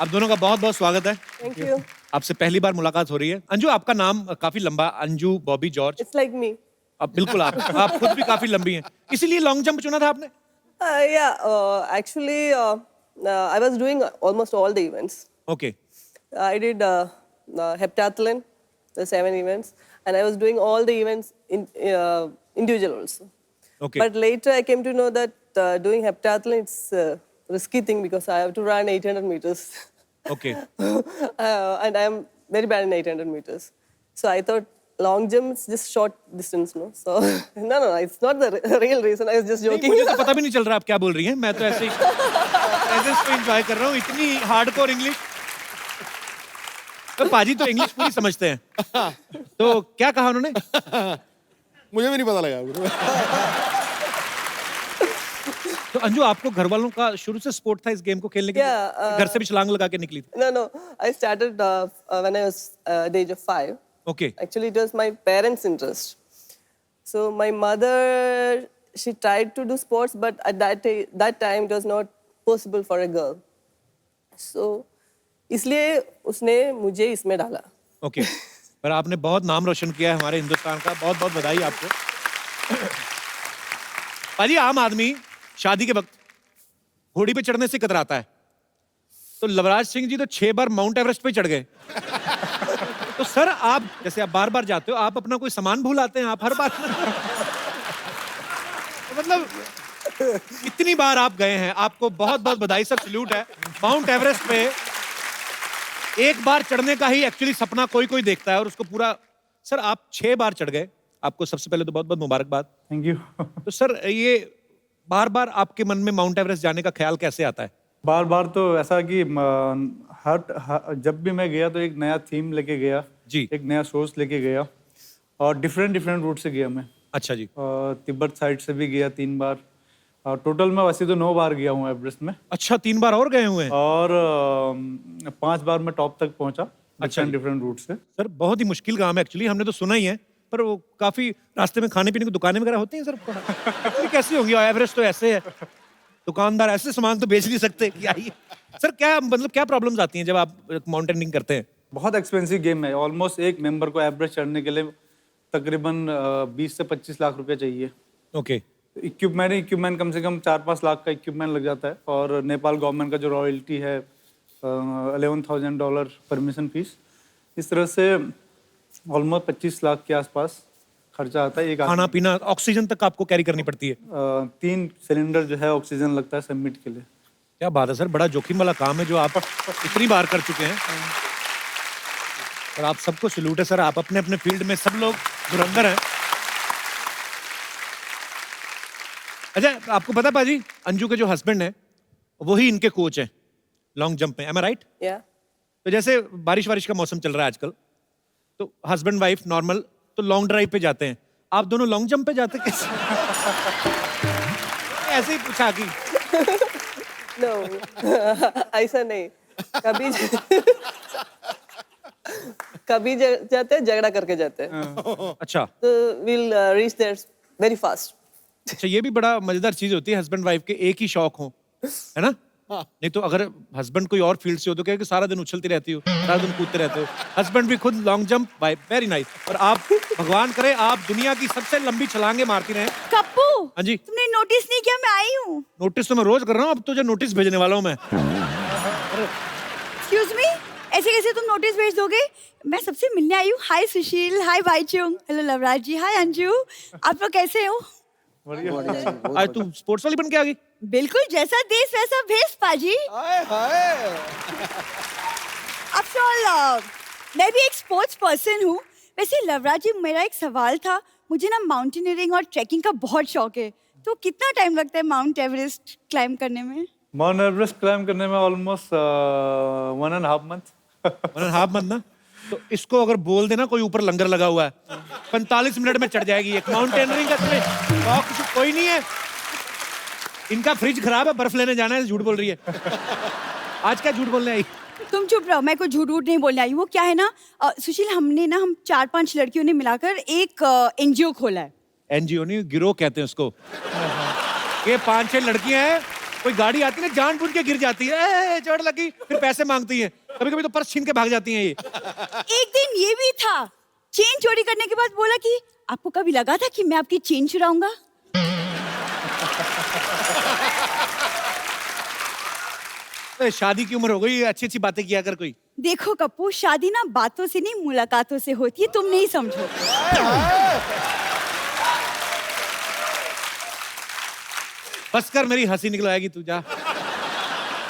आप दोनों का बहुत बहुत स्वागत है। Thank you. आपसे पहली बार मुलाकात हो रही है। अंजू, आपका नाम काफी लंबा, Anju Bobby George. It's like me. अब बिल्कुल आप खुद भी काफी लंबी हैं, इसीलिए लॉन्ग जंप चुना था आपने? Actually, I was doing almost all the events. Okay. I did heptathlon, the 7 events, and I was doing all the events in individual also. Okay. But later I came to know that doing heptathlon, it's a risky thing because I have to run 800 meters. Okay. And I am very bad in 800 meters. So I thought long jump is just short distance, no? So no, it's not the real reason. I was just joking. मुझे तो पता भी नहीं चल रहा आप क्या बोल रही हैं। मैं तो ऐसे ही एंजॉय कर रहा हूँ। इतनी हार्डकोर इंग्लिश। तो पाजी तो इंग्लिश पूरी समझते हैं। तो क्या कहा उन्होंने? मुझे भी नहीं पता लगा। तो अंजू, आपको घर वालों का शुरू से सपोर्ट था इस गेम को खेलने के लिए? घर से भी छलांग लगा के निकली थी? No. I started when I was the age of 5. Okay. Actually, it was my parents' interest. So my mother, she tried to do sports, but at that time it was not possible for a girl. So इसलिए उसने मुझे इसमें डाला। Okay. पर आपने बहुत नाम रोशन किया है हमारे हिंदुस्तान का। बहुत बहुत बधाई आपको। पाजी, आम आदमी शादी के वक्त घोड़ी पे चढ़ने से कतराता है, तो लवराज सिंह जी तो 6 बार माउंट एवरेस्ट पे चढ़ गए। तो सर, आप जैसे आप बार बार जाते हो, आप अपना कोई सामान भूल आते हैं? आप हर बार तो मतलब इतनी बार आप गए हैं, आपको बहुत बहुत बधाई सर, सल्यूट है। माउंट एवरेस्ट पे एक बार चढ़ने का ही एक्चुअली सपना कोई कोई देखता है और उसको पूरा। सर, आप 6 बार चढ़ गए, आपको सबसे पहले तो बहुत बहुत मुबारकबाद। Thank you. तो सर, ये बार बार आपके मन में माउंट एवरेस्ट जाने का ख्याल कैसे आता है? बार बार तो ऐसा कि जब भी मैं गया तो एक नया थीम लेके गया जी, एक नया सोर्स लेके गया और डिफरेंट रूट से गया मैं। अच्छा जी। तिब्बत साइड से भी गया 3 बार और टोटल मैं वैसे तो 9 बार गया हूँ एवरेस्ट में। अच्छा, 3 बार और गए हुए हैं? और 5 बार मैं टॉप तक पहुंचा। अच्छा, डिफरेंट रूट से। सर, बहुत ही मुश्किल काम है एक्चुअली, हमने तो सुना ही है, पर वो काफी रास्ते में खाने पीने की दुकानें वगैरह होती हैं सर? कैसी होंगी? एवरेस्ट तो ऐसे है, दुकानदार ऐसे सामान तो बेच नहीं सकते। क्या ही सर, क्या मतलब क्या प्रॉब्लम्स आती हैं जब आप माउंटेनिंग करते हैं? बहुत एक्सपेंसिव गेम है। ऑलमोस्ट एक मेंबर को एवरेस्ट चढ़ने के लिए तकरीबन 20 से 25 लाख रुपए चाहिए। ओके। इक्विपमेंट कम से कम 4-5 लाख का इक्विपमेंट लग जाता है और नेपाल गवर्नमेंट का जो रॉयल्टी है $11,000 परमिशन फीस, इस तरह से ऑलमोस्ट 25 लाख के आसपास खर्चा आता है। एक खाना पीना, ऑक्सीजन तक आपको कैरी करनी पड़ती है? 3 सिलेंडर जो है ऑक्सीजन लगता है सबमिट के लिए। क्या बात है सर, बड़ा जोखिम वाला काम है जो आप इतनी बार कर चुके हैं और आप सबको सैल्यूट है सर। आप अपने अपने फील्ड में सब लोग धुरंधर हैं। अच्छा, आपको पता पाजी, अंजू के जो हस्बैंड हैं वही इनके कोच हैं लॉन्ग जंप में। एम आई राइट? Yeah. तो जैसे बारिश का मौसम चल रहा है आजकल, तो हस्बैंड वाइफ नॉर्मल तो लॉन्ग ड्राइव पे जाते हैं, आप दोनों लॉन्ग जंप पे जाते कैसे? ऐसे ही पूछा कि No, ऐसा नहीं। कभी जाते हैं, झगड़ा करके जाते हैं। अच्छा। तो we'll reach there very fast. अच्छा, ये भी बड़ा मजेदार चीज होती है, हस्बैंड वाइफ के एक ही शौक हो, है ना? नहीं तो अगर हस्बैंड कोई और फील्ड से हो तो क्या कि सारा दिन उछलती रहती हो, सारा दिन कूदते रहते हो। हस्बैंड भी खुद long jump, wife very nice. और आप, भगवान करे आप दुनिया की सबसे लंबी छलांगे मारती रहे। कप्पू, हाँ जी। तुमने नोटिस नहीं किया मैं आई हूँ? नोटिस तो मैं रोज कर रहा हूँ, अब तो जो नोटिस भेजने वाला हूँ मैं। एक्सक्यूज मी, ऐसे कैसे तुम नोटिस भेज दोगे? मैं सबसे मिलने आई हूँ। हाय सुशील, हाय बाईचुंग, हेलो लवराज जी, हाय अंजू, आप लोग कैसे हो? आज तू स्पोर्ट्स वाली बन के आ गई? बिल्कुल जैसा देश वैसा भेष पाजी। हाय हाय। आफ्टर ऑल मैं भी एक स्पोर्ट्स पर्सन हूँ। वैसे लवराज जी, मेरा एक सवाल था। मुझे ना माउंटेनियरिंग और ट्रैकिंग का बहुत शौक है, तो कितना टाइम लगता है माउंट एवरेस्ट क्लाइंब करने में? माउंट एवरेस्ट क्लाइम करने में ऑलमोस्ट 1.5 मंथ। 1.5 मंथ ना? तो इसको अगर बोल देना कोई ऊपर लंगर लगा हुआ है 45 मिनट में चढ़ जाएगी। एक माउंटेनियरिंग का तुम्हें शौक कोई नहीं है? इनका फ्रिज खराब है, बर्फ लेने जाना है, झूठ बोल रही है। आज क्या झूठ बोलने आई? तुम चुप रहो, मैं कोई झूठ वूठ नहीं बोलने आई। वो क्या है ना सुशील, हम 4-5 लड़कियों ने मिलाकर एक एनजीओ खोला है। एनजीओ नहीं, गिरोह कहते हैं उसको। ये 5-6 लड़कियां हैं, कोई गाड़ी आती है ना जानबूझ के गिर जाती है, चोट लगी, फिर पैसे मांगती है, कभी कभी तो पर्स छीन के भाग जाती हैं ये। एक दिन ये भी था, चेन चोरी करने के बाद बोला कि आपको कभी लगा था कि मैं आपकी चेन चुराऊंगा? शादी की उम्र हो गई, अच्छी अच्छी बातें किया कर कोई। देखो कपूर, शादी ना बातों से नहीं मुलाकातों से होती है, तुम नहीं समझो। बस कर, मेरी हंसी निकलवाएगी तू, जा।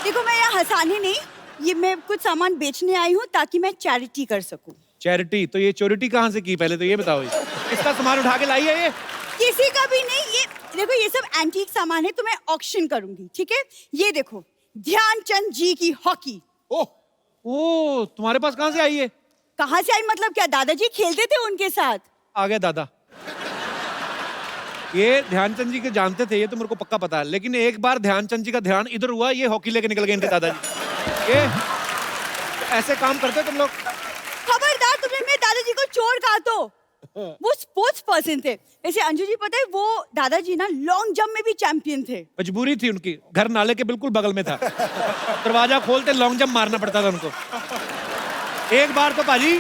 देखो मैं यहाँ हंसाने नहीं, ये मैं कुछ सामान बेचने आई हूँ ताकि मैं चैरिटी कर सकूँ। चैरिटी? तो ये चोरिटी कहाँ से की, पहले तो ये बताओ। इसका सामान उठा के लाई है ये? किसी का भी नहीं। ये देखो, ये सब एंटीक सामान है, तो मैं ऑक्शन करूंगी, ठीक है? ये देखो, ध्यानचंद जी की हॉकी। ओह, तुम्हारे पास कहाँ से आई है? कहाँ से आई मतलब क्या, दादाजी खेलते थे उनके साथ। आ गया दादा। ये ध्यानचंद जी के जानते थे, ये तो मेरे को पक्का पता है, लेकिन एक बार ध्यानचंद जी का ध्यान इधर हुआ, ये हॉकी लेके निकल गए इनके दादाजी। ये ऐसे काम करते तुम लोग? खबरदार, तुमने मेरे दादाजी को चोर कहा तो। वो स्पोर्ट्स पर्सन थे। वैसे अंजू जी, पता है वो दादाजी ना लॉन्ग जंप में भी चैंपियन थे। मजबूरी थी उनकी, घर नाले के बिल्कुल बगल में था, दरवाजा खोलते लॉन्ग जंप मारना पड़ता था उनको। एक बार तो पाजी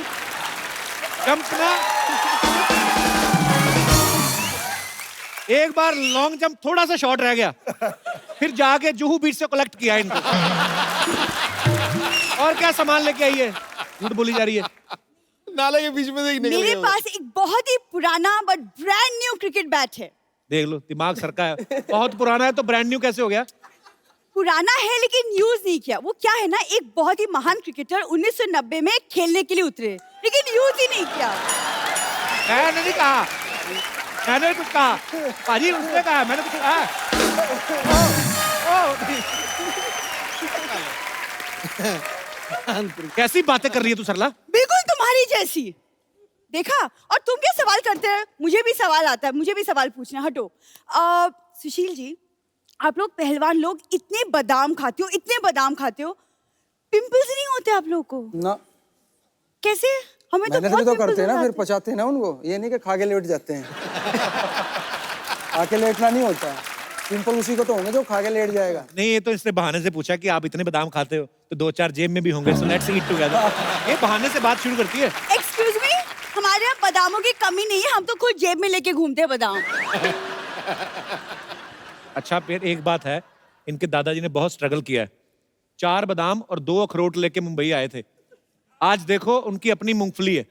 जंप ना, एक बार लॉन्ग जंप थोड़ा सा शॉर्ट रह गया, फिर जाके जुहू बीच से कलेक्ट किया इनको। और क्या सामान लेके आई है? झूठ बोली जा रही है। नाले के बीच में से निकल मेरे गए। पास एक बहुत ही पुराना but brand new cricket bat है। देख लो, दिमाग सरका है। बहुत पुराना है तो ब्रांड न्यू कैसे हो गया? पुराना है लेकिन यूज नहीं किया। वो क्या है ना, एक बहुत ही महान क्रिकेटर 1990 में खेलने के लिए उतरे, लेकिन यूज ही नहीं किया। मैंने नहीं कहा, मैंने कुछ कहा पाजी, उसने कहा, मैंने कुछ कहा? कैसी बातें कर रही है तू सरला? बिल्कुल तुम्हारी जैसी। देखा, और तुम क्या सवाल करते हैं? मुझे भी सवाल आता है, मुझे भी सवाल पूछना। हटो। सुशील जी, आप लोग पहलवान लोग इतने बादाम खाते हो, इतने बादाम खाते हो, पिंपल्स नहीं होते आप लोग को? ना। कैसे? हमें तो मेहनत बहुत भी तो पिंपल्स करते हैं ना, हो फिर जाते हैं। पचाते हैं ना उनको। ये नहीं कि खा के लेट जाते हैं। खा के लेटना नहीं होता, पिंपल उसी को तो होंगे जो खा के लेट जाएगा। नहीं, ये तो इसने बहाने से पूछा कि आप इतने बादाम खाते हो तो 2-4 जेब में भी होंगे, सो लेट्स ईट टुगेदर। ये बहाने से बात शुरू करती है। एक्सक्यूज मी, हमारे यहाँ बादामों की कमी नहीं है, हम तो खुद जेब में लेके घूमते हैं बादाम। अच्छा, फिर एक बात है, इनके दादाजी ने बहुत स्ट्रगल किया है। 4 बादाम और 2 अखरोट लेके मुंबई आए थे। आज देखो उनकी अपनी मूंगफली है।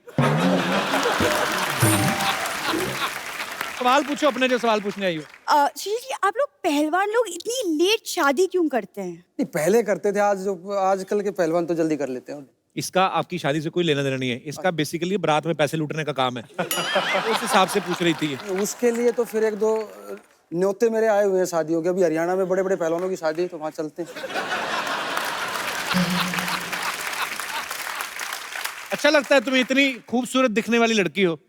सवाल पूछो अपने, जो सवाल पूछने आई हो। सुशील जी, आप लोग पहलवान लोग इतनी लेट शादी क्यों करते हैं? नहीं, पहले करते थे, आजकल के पहलवान तो जल्दी कर लेते हैं। इसका आपकी शादी से कोई लेना देना नहीं है। इसका बेसिकली बारात में पैसे लूटने का काम है। उस हिसाब से पूछ रही थी ये। उसके लिए तो फिर 1-2 न्योते मेरे आए हुए हैं शादियों के। अभी हरियाणा में बड़े बड़े पहलवानों की शादी है, तो वहाँ चलते हैं। अच्छा लगता है तुम्हें? इतनी खूबसूरत दिखने वाली लड़की हो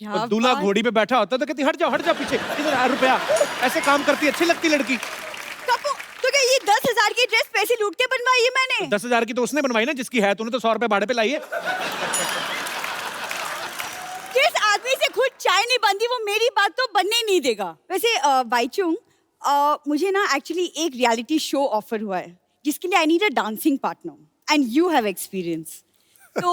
और दूल्हा घोड़ी पे बैठा होता तो कहती हट जाओ पीछे, इधर रुपया। ऐसे काम करती, अच्छी लगती लड़की। कपू, तो क्या ये 10,000 की ड्रेस पैसे लूट के बनवाई है मैंने? 10,000 की तो उसने बनवाई ना, जिसकी है। तूने तो 100 रुपए भाड़े पे लाई है। जिस आदमी से खुद चाय नहीं बनती वो मेरी बात तो बनने नहीं देगा। वैसे बाईचुंग, मुझे ना एक्चुअली एक रियलिटी शो ऑफर हुआ है जिसके लिए I need a dancing partner and you have experience. तो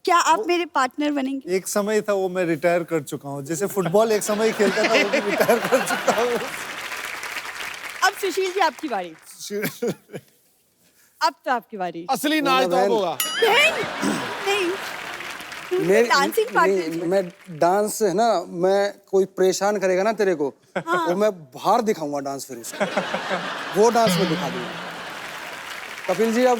क्या आप मेरे पार्टनर बनेंगे? एक समय था वो मैं रिटायर कर चुका हूँ, जैसे फुटबॉल एक समय खेलता था वो भी रिटायर कर चुका हूँ। अब सुशील जी आपकी बारी। अब तो आपकी बारी। असली नाच तो अब होगा। नहीं, डांसिंग पार्टनर। मैं डांस है ना, मैं कोई परेशान करेगा ना तेरे को, वो मैं बाहर दिखाऊंगा डांस, फिर उसको वो डांस में दिखा दूंगा। कपिल जी अब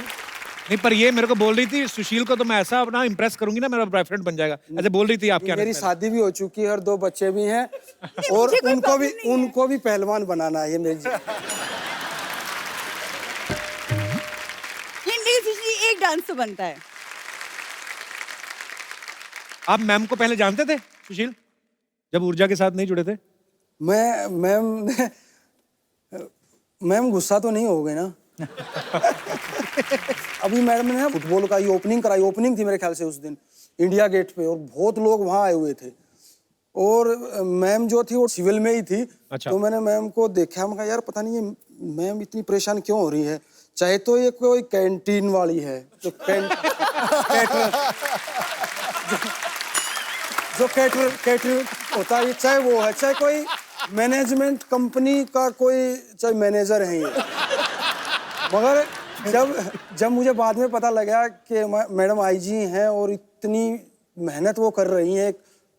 नहीं, पर ये मेरे को बोल रही थी सुशील को तो मैं ऐसा अपना इम्प्रेस करूंगी ना, मेरा बॉयफ्रेंड बन जाएगा, ऐसे बोल रही थी आपके आने मेरी से पहले। शादी भी हो चुकी है और 2 बच्चे भी हैं, और मुझे कोई उनको भी पहलवान बनाना है, ये मेरी लेकिन एक डांस तो बनता है। आप मैम को पहले जानते थे सुशील, जब ऊर्जा के साथ नहीं जुड़े थे? मैम गुस्सा तो नहीं हो गए ना? अभी मैडम ने फुटबॉल का ये ओपनिंग कराई, ओपनिंग थी मेरे ख्याल से उस दिन इंडिया गेट पे, और बहुत लोग वहाँ आए हुए थे, और मैम जो थी वो सिविल में ही थी। अच्छा। तो मैंने मैम को देखा, मैं कहा यार पता नहीं ये मैम इतनी परेशान क्यों हो रही है, चाहे तो ये कोई कैंटीन वाली है जो कैटर होता है, चाहे वो है, चाहे कोई मैनेजमेंट कंपनी का कोई चाहे मैनेजर है ये। मगर जब मुझे बाद में पता लगा कि मैडम आईजी हैं और इतनी मेहनत वो कर रही हैं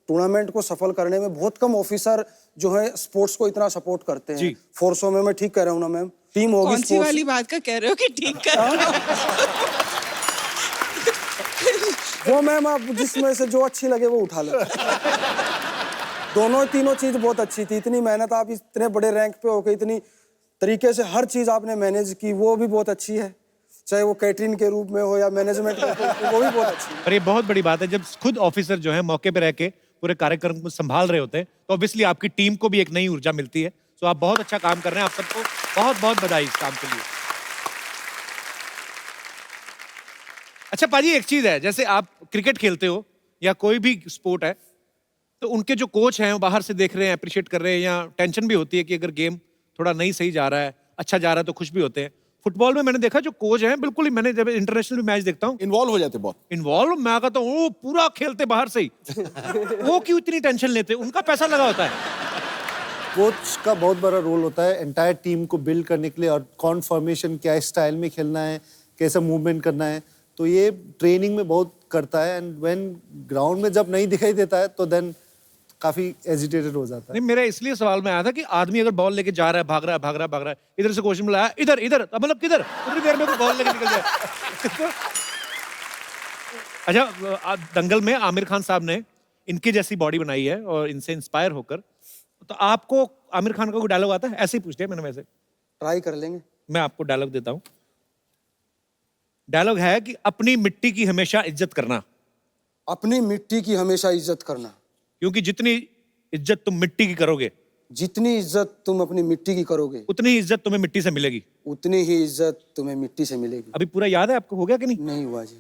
टूर्नामेंट को सफल करने में, बहुत कम ऑफिसर जो है स्पोर्ट्स को इतना सपोर्ट करते हैं फोर्सों में। मैं ठीक कह रहा हूँ ना मैम? टीम होगी कौन सी वाली बात का कह रहे हो कि ठीक कर रहे हो? वो मैम आप जिसमें से जो अच्छी लगे वो उठा लो। दोनों तीनों चीज बहुत अच्छी थी, इतनी मेहनत, आप इतने बड़े रैंक पे होके इतनी तरीके से हर चीज आपने मैनेज की, वो भी बहुत अच्छी है, चाहे वो कैटरिंग के रूप में हो या मैनेजमेंट के रूप में, वो भी बहुत अच्छी है। पर ये बहुत बड़ी बात है जब खुद ऑफिसर जो है मौके पे रह के पूरे कार्यक्रम को संभाल रहे होते हैं, तो ऑब्वियसली आपकी टीम को भी एक नई ऊर्जा मिलती है। तो आप बहुत अच्छा काम कर रहे हैं, आप सबको बहुत बहुत बधाई इस काम के लिए। अच्छा पाजी, एक चीज है, जैसे आप क्रिकेट खेलते हो या कोई भी स्पोर्ट है, तो उनके जो कोच हैं वो बाहर से देख रहे हैं, अप्रिशिएट कर रहे हैं, या टेंशन भी होती है कि अगर गेम थोड़ा नहीं सही जा रहा है, अच्छा जा रहा है, तो खुश भी होते हैं। फुटबॉल में मैंने देखा जो कोच हैं बिल्कुल ही, मैंने जब इंटरनेशनल मैच देखता हूँ इन्वॉल्व हो जाते, बहुत इन्वॉल्व, मैं कहता हूँ वो पूरा खेलते बाहर से ही। वो क्यों इतनी टेंशन लेते? उनका पैसा लगा होता है। कोच का बहुत बड़ा रोल होता है एंटायर टीम को बिल्ड करने के लिए, और कौन फॉर्मेशन क्या स्टाइल में खेलना है, कैसा मूवमेंट करना है, तो ये ट्रेनिंग में बहुत करता है। एंड व्हेन ग्राउंड में जब नहीं दिखाई देता है तो देन काफी एजिटेटेड हो जाता है। नहीं, मेरा इसलिए सवाल में आया था कि आदमी अगर बॉल लेके जा रहा है, भाग रहा है, इधर से क्वेश्चन बुलाया, इधर मतलब किधर, उतनी देर में बॉल लेके निकल जाए। अच्छा, दंगल में आमिर खान साहब ने इनकी जैसी बॉडी बनाई है और इनसे इंस्पायर होकर, तो आपको आमिर खान का कोई डायलॉग आता है? ऐसे ही पूछ लिया मैंने, वैसे ट्राई कर लेंगे। मैं आपको डायलॉग देता हूँ। डायलॉग है कि अपनी मिट्टी की हमेशा इज्जत करना। अपनी मिट्टी की हमेशा इज्जत करना, क्योंकि जितनी इज्जत तुम मिट्टी की करोगे, जितनी इज्जत तुम अपनी मिट्टी की करोगे, उतनी ही इज्जत तुम्हें मिट्टी से मिलेगी। उतनी ही इज्जत तुम्हें मिट्टी से मिलेगी। अभी पूरा याद है आपको? हो गया कि नहीं? नहीं हुआ जी।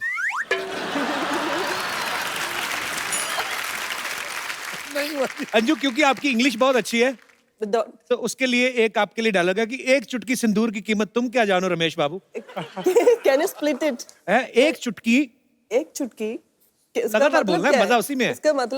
अंजू, क्योंकि आपकी इंग्लिश बहुत अच्छी है, तो उसके लिए एक आपके लिए डायलॉग है कि एक चुटकी सिंदूर की कीमत तुम क्या जानो रमेश बाबू। Can you split it? है एक चुटकी एक चुटकी लगातार बोलना है, मजा उसी में है। इसका मतलब